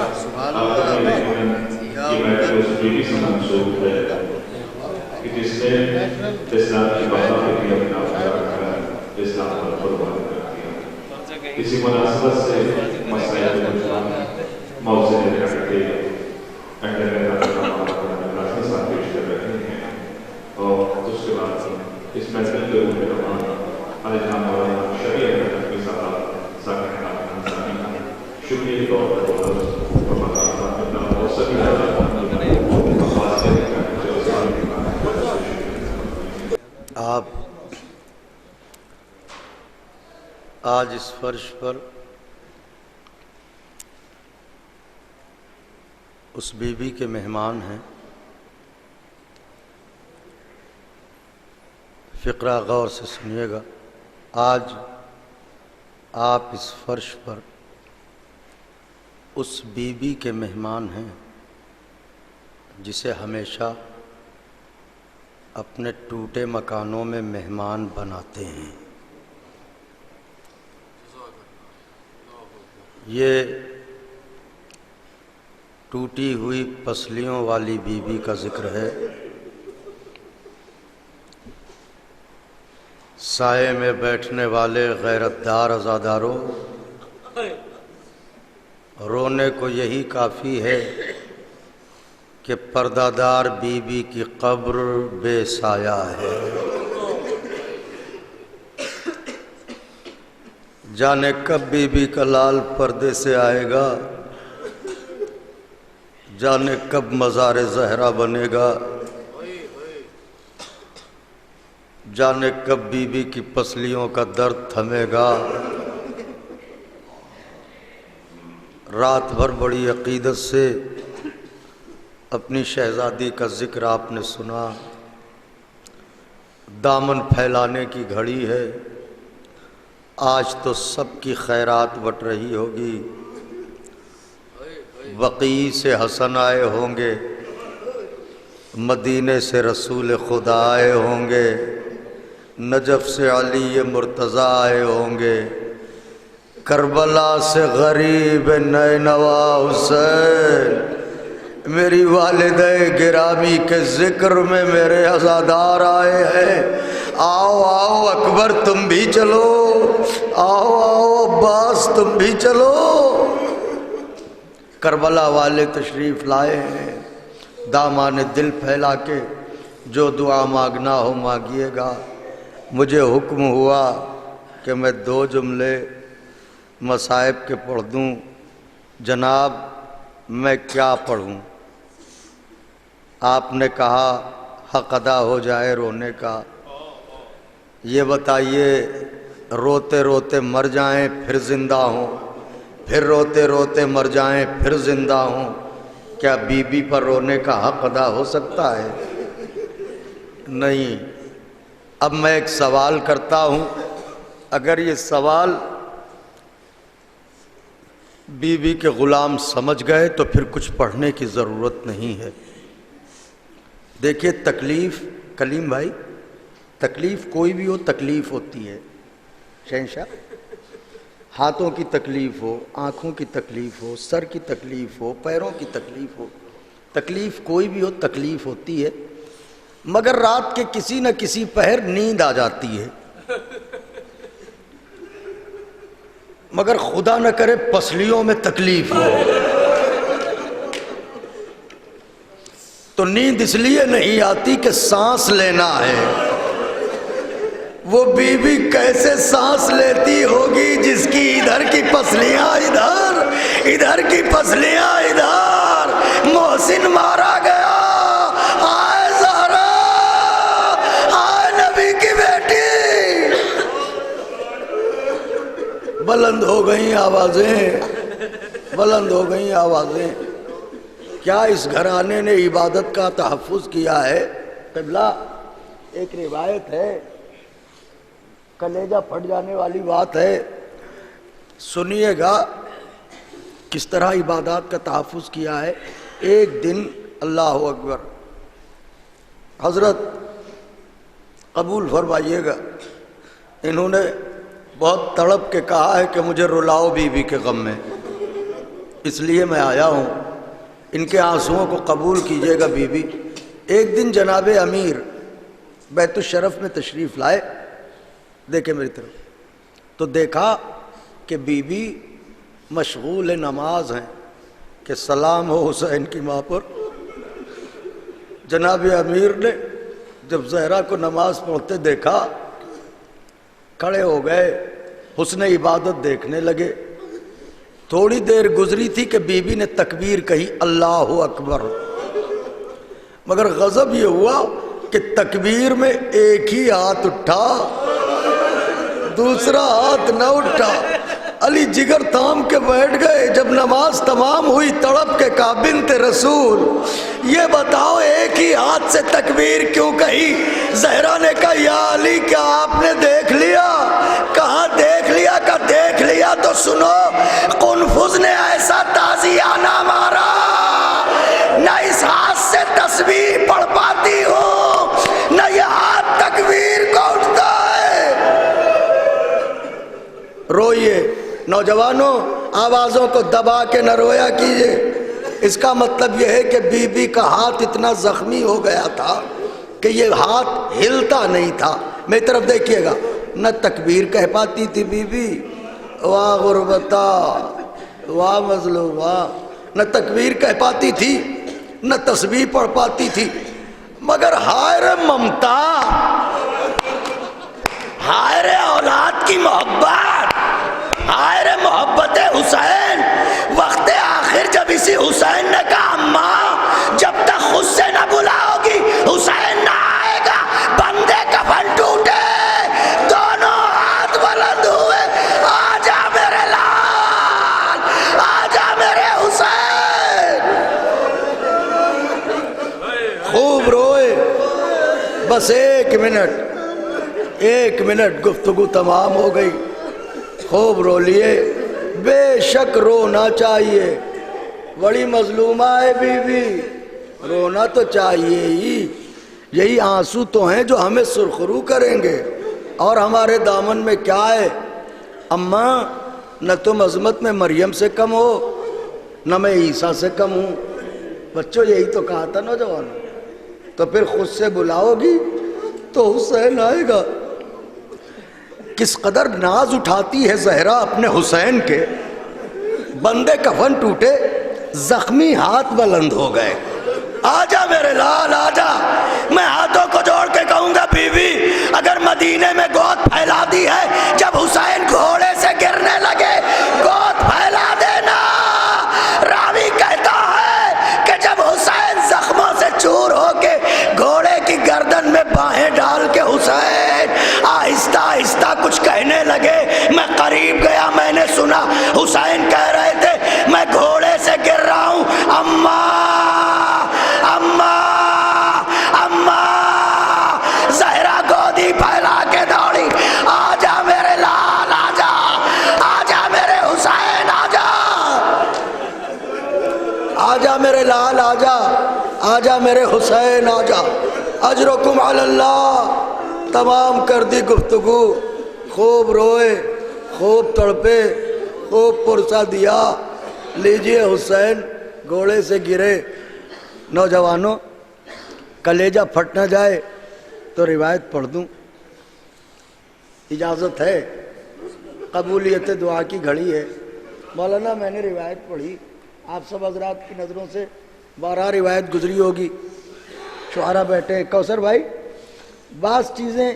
آپ کا کہ میں اس بیوی سے منسوخ ہے کہ جس نے اسلام کی بقا کے لیے اپنا فدا کر اسلام پر قربان کر دیا۔ اسی مناسبت سے مسائل موضوع رکھ کے اہل کافی ساتھ پیش کر رہے ہیں، اور اس کے بعد اس محفل کے روح رواں جناب مولانا شفیع احمد نقوی صاحب ذاکر نام انصاری کا شکریہ طور پر اور سبھی آپ آج اس فرش پر اس بی بی کے مہمان ہیں۔ فقرہ غور سے سنیے گا۔ آج آپ اس فرش پر اس بی بی کے مہمان ہیں جسے ہمیشہ اپنے ٹوٹے مکانوں میں مہمان بناتے ہیں۔ یہ ٹوٹی ہوئی پسلیوں والی بی بی کا ذکر ہے۔ سائے میں بیٹھنے والے غیرت دار عزاداروں، رونے کو یہی کافی ہے کہ پردہ دار بی بی کی قبر بے سایہ ہے۔ جانے کب بی بی کا لال پردے سے آئے گا، جانے کب مزار زہرا بنے گا، جانے کب بی بی کی پسلیوں کا درد تھمے گا۔ رات بھر بڑی عقیدت سے اپنی شہزادی کا ذکر آپ نے سنا۔ دامن پھیلانے کی گھڑی ہے، آج تو سب کی خیرات بٹ رہی ہوگی۔ بقیع سے حسن آئے ہوں گے، مدینے سے رسول خدا آئے ہوں گے، نجف سے علی مرتضیٰ آئے ہوں گے، کربلا سے غریب نینوا حسین۔ میری والدہ گرامی کے ذکر میں میرے عزادار آئے ہیں۔ آؤ آؤ اکبر تم بھی چلو، آؤ آؤ عباس تم بھی چلو۔ کربلا والے تشریف لائے ہیں، دامان دل پھیلا کے جو دعا مانگنا ہو مانگیے گا۔ مجھے حکم ہوا کہ میں 2 جملے مصائب کے پڑھ دوں۔ جناب میں کیا پڑھوں؟ آپ نے کہا حق ادا ہو جائے رونے کا۔ یہ بتائیے روتے روتے مر جائیں پھر زندہ ہوں، پھر روتے روتے مر جائیں پھر زندہ ہوں، کیا بی بی پر رونے کا حق ادا ہو سکتا ہے؟ نہیں۔ اب میں ایک سوال کرتا ہوں، اگر یہ سوال بی بی کے غلام سمجھ گئے تو پھر کچھ پڑھنے کی ضرورت نہیں ہے۔ دیکھیے تکلیف، کلیم بھائی، تکلیف کوئی بھی ہو تکلیف ہوتی ہے۔ شہنشاہ، ہاتھوں کی تکلیف ہو، آنکھوں کی تکلیف ہو، سر کی تکلیف ہو، پیروں کی تکلیف ہو، تکلیف کوئی بھی ہو تکلیف ہوتی ہے، مگر رات کے کسی نہ کسی پہر نیند آ جاتی ہے۔ مگر خدا نہ کرے پسلیوں میں تکلیف ہو تو نیند اس لیے نہیں آتی کہ سانس لینا ہے۔ وہ بی بی کیسے سانس لیتی ہوگی جس کی ادھر کی پسلیاں ادھر، ادھر کی پسلیاں ادھر۔ محسن مارا گیا، آئے زہرا، آئے نبی کی بیٹی۔ بلند ہو گئیں آوازیں، بلند ہو گئیں آوازیں۔ کیا اس گھرانے نے عبادت کا تحفظ کیا ہے؟ قبلہ ایک روایت ہے، کلیجہ پھٹ جانے والی بات ہے، سنیے گا کس طرح عبادات کا تحفظ کیا ہے۔ ایک دن اللہ اکبر، حضرت قبول فرمائیے گا، انہوں نے بہت تڑپ کے کہا ہے کہ مجھے رلاؤ بی بی کے غم میں۔ اس لیے میں آیا ہوں، ان کے آنسوؤں کو قبول کیجیے گا بی بی۔ ایک دن جناب امیر بیت الشرف میں تشریف لائے، دیکھیں میری طرف، تو دیکھا کہ بی بی مشغول نماز ہیں کہ سلام ہو حسین کی ماں پر۔ جناب امیر نے جب زہرا کو نماز پڑھتے دیکھا، کھڑے ہو گئے، حسن عبادت دیکھنے لگے۔ تھوڑی دیر گزری تھی کہ بی بی نے تکبیر کہی، اللہ اکبر، مگر غضب یہ ہوا کہ تکبیر میں ایک ہی ہاتھ اٹھا، دوسرا ہاتھ نہ اٹھا۔ علی جگر تھام کے بیٹھ گئے۔ جب نماز تمام ہوئی تڑپ کے کہا، بنت رسول یہ بتاؤ ایک ہی ہاتھ سے تکبیر کیوں کہی؟ زہرا نے کہا، یا علی کیا آپ نے دیکھ لیا؟ کہا دیکھ لیا؟ کہا دیکھ لیا تو سنو، قنفذ نے ایسا تازیانہ مارا، نہ اس ہاتھ سے تسبیح پڑھ پاتی ہوں، نہ یہ ہاتھ تکبیر کو اٹھتا ہے۔ روئیے نوجوانوں، آوازوں کو دبا کے نہ رویا کیجیے۔ اس کا مطلب یہ ہے کہ بی بی کا ہاتھ اتنا زخمی ہو گیا تھا کہ یہ ہاتھ ہلتا نہیں تھا۔ میری طرف دیکھیے گا، نہ تکبیر کہہ پاتی تھی بی بی، واہ غربتا، واہ مظلومہ، نہ تکبیر کہہ پاتی تھی، نہ تسبیح پڑھ پاتی تھی، مگر ہائے رے ممتا، ہائے رے اولاد کی محبت، ہائے رے محبت حسین۔ وقت آخر جب اسی حسین نے کہا، اماں جب تک خود سے نہ بلاؤ گی حسین نہ آئے گا، بندے کفن ٹوٹے، دونوں ہاتھ بلند ہوئے، آجا میرے لال، آجا میرے حسین۔ خوب روئے، بس ایک منٹ گفتگو تمام ہو گئی، خوب رو لیے۔ بے شک رونا چاہیے، بڑی مظلومہ ہے بی بی، رونا تو چاہیے ہی، یہی آنسو تو ہیں جو ہمیں سرخرو کریں گے۔ اور ہمارے دامن میں کیا ہے؟ اماں نہ تم عظمت میں مریم سے کم ہو، نہ میں عیسیٰ سے کم ہوں۔ بچوں یہی تو کہا تھا نوجوان، تو پھر خود سے بلاؤ گی تو حسین آئے گا۔ کس قدر ناز اٹھاتی ہے زہرا اپنے حسین کے، بندے کفن ٹوٹے، زخمی ہاتھ بلند ہو گئے، آجا میرے لال آجا۔ میں ہاتھوں کو جوڑ کے کہوں گا بی بی اگر مدینے میں گود پھیلا دی ہے، جب حسین گھوڑے سے گرنے لگے گود پھیلا دینا۔ راوی کہتا ہے کہ جب حسین زخموں سے چور ہو کے گھوڑے کی گردن میں باہیں ڈال کے حسین آہستہ آہستہ کچھ کہنے لگے، میں قریب گیا، میں نے سنا حسین کہہ رہے تھے میں گھوڑے سے گر رہا ہوں، اماں اماں اماں۔ زہرا گودی پھیلا کے دوڑی، آجا میرے لال آجا، آجا میرے حسین آجا، آجا میرے لال آجا، آجا میرے حسین آجا۔ اجرکم علی اللہ۔ تمام کر دی گفتگو، خوب روئے، خوب تڑپے، خوب پرسہ دیا۔ لیجئے حسین گھوڑے سے گرے۔ نوجوانوں کلیجہ پھٹ نہ جائے تو روایت پڑھ دوں، اجازت ہے؟ قبولیت دعا کی گھڑی ہے۔ مولانا میں نے روایت پڑھی، آپ سب حضرات کی نظروں سے 12 روایت گزری ہوگی، شعراء بیٹھے ہیں۔ کوثر بھائی، بعض چیزیں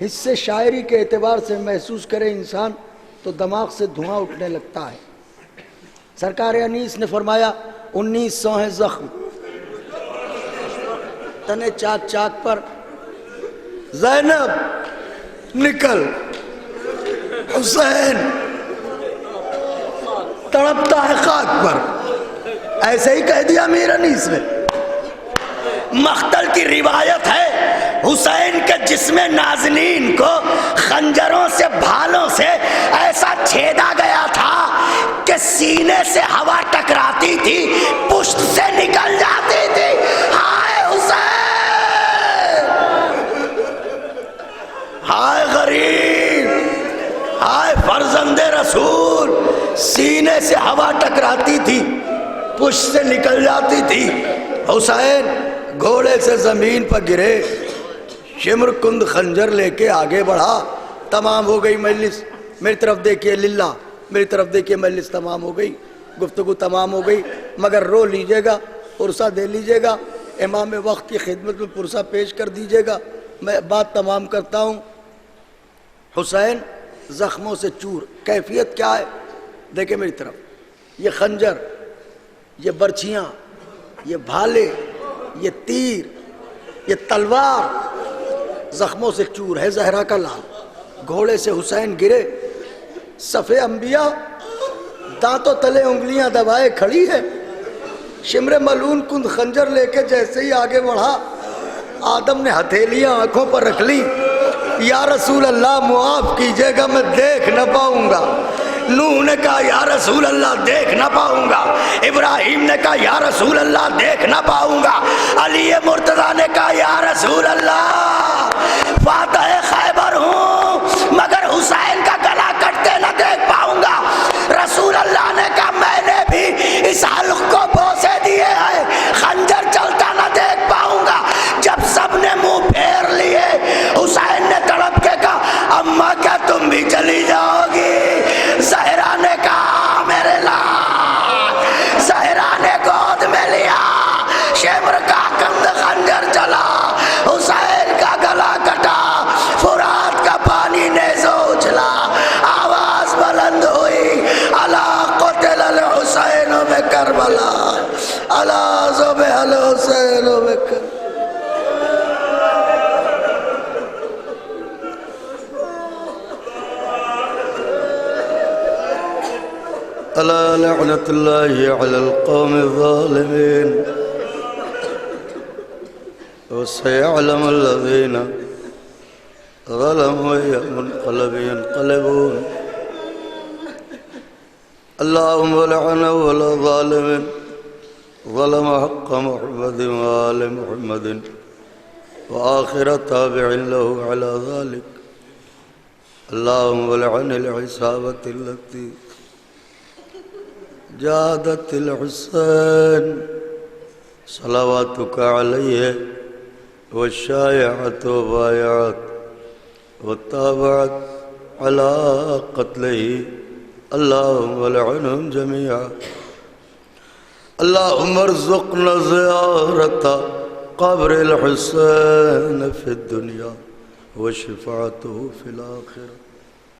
حصے شاعری کے اعتبار سے محسوس کرے انسان تو دماغ سے دھواں اٹھنے لگتا ہے۔ سرکار انیس نے فرمایا 1900 ہیں زخم تنے چاک چاک پر، زینب نکل، حسین تڑپتا ہے خاک پر، ایسے ہی کہہ دیا امیر انیس نے۔ مقتل کی روایت ہے حسین کے جسم نازنین کو خنجروں سے بھالوں سے ایسا چھیدا گیا تھا کہ سینے سے ہوا ٹکراتی تھی، پشت سے نکل جاتی تھی۔ ہائے حسین، ہائے غریب، ہائے فرزند رسول، سینے سے ہوا ٹکراتی تھی، پشت سے نکل جاتی تھی۔ حسین گھوڑے سے زمین پر گرے، شمر کند خنجر لے کے آگے بڑھا۔ تمام ہو گئی مجلس، میری طرف دیکھیے للہ، میری طرف دیکھیے، مجلس تمام ہو گئی، گفتگو تمام ہو گئی، مگر رو لیجئے گا، پرسہ دے لیجئے گا، امام وقت کی خدمت میں پرسہ پیش کر دیجئے گا۔ میں بات تمام کرتا ہوں۔ حسین زخموں سے چور، کیفیت کیا ہے؟ دیکھیں میری طرف، یہ خنجر، یہ برچھیاں، یہ بھالے، یہ تیر، یہ تلوار، زخموں سے چور ہے زہرا کا لال۔ گھوڑے سے حسین گرے، صفِ انبیاء دانتوں تلے انگلیاں دبائے کھڑی ہے، شمر ملون کند خنجر لے کے جیسے ہی آگے بڑھا، آدم نے ہتھیلیاں آنکھوں پر رکھ لی، یا رسول اللہ معاف کیجئے گا میں دیکھ نہ پاؤں گا۔ نوح نے کہا یا رسول اللہ دیکھ نہ پاؤں گا، ابراہیم نے کہا یا رسول اللہ دیکھ نہ پاؤں گا، علی مرتضیٰ نے کہا یا رسول اللہ فاتح خیبر ہوں مگر حسین کا گلا کٹتے نہ دیکھ پاؤں گا۔ رسول اللہ نے کہا میں نے بھی اس حلق کو بوسے دیے ہیں، خنجر چلتا نہ دیکھ پاؤں گا۔ جب سب نے منہ پھیر لیے، حسین نے تڑپ کے کہا اماں کیا تم بھی چلی جاؤ گی؟ زہرا نے کہا میرے لال۔ زہرا نے گود میں لیا، شمر کا کند خنجر چلا، حسین کا گلا کٹا، فرات کا پانی نیزو اچھلا، آواز بلند ہوئی الا قتل الحسین بکربلا، الا ذبح الحسین بکربلا۔ ألا لعنة الله على القوم الظالمين وسيعلم الذين ظلموا أي منقلب ينقلبون اللهم لعن أول ظالم ظلم حق محمد وآل محمد وآخر تابع له على ذلك اللهم لعن العصابة التي جادت الحسین صلواتک علیہ والشایعت وبایعت وتابعت على قتلہ اللہم لعنهم جميعا اللہم ارزقنا زیارت قبر الحسین فی الدنیا وشفاعته فی الآخرہ